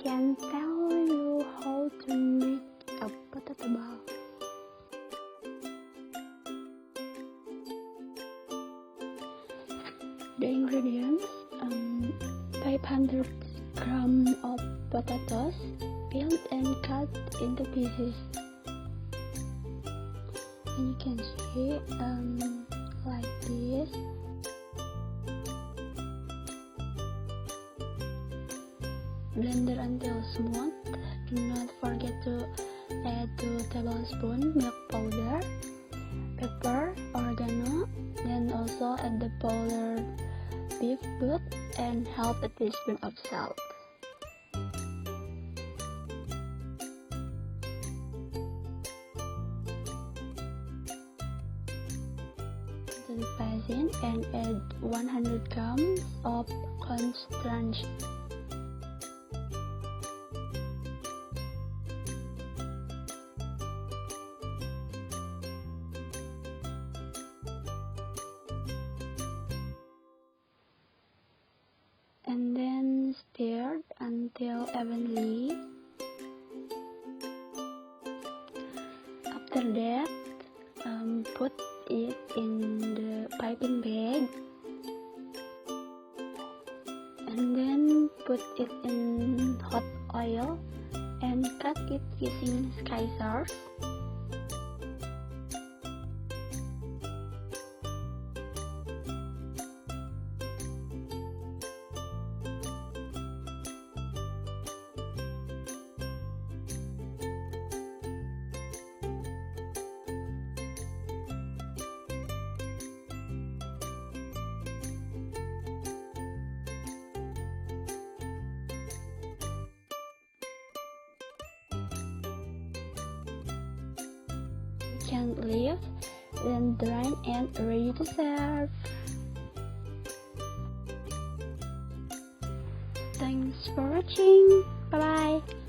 can tell you how to make a potato ball. The ingredients: 500 grams of potatoes, peeled and cut into pieces. And you can see like this. Blender until smooth. Do not forget to add 2 tablespoons milk powder, pepper, oregano, then also add the powdered beef blood and half a teaspoon of salt. To the basin and add 100 grams of cornstarch. And then stir until evenly. After that, put it in the piping bag and then put it in hot oil and cut it using scissors. Can leave, then drain and ready to serve. Thanks for watching. Bye bye.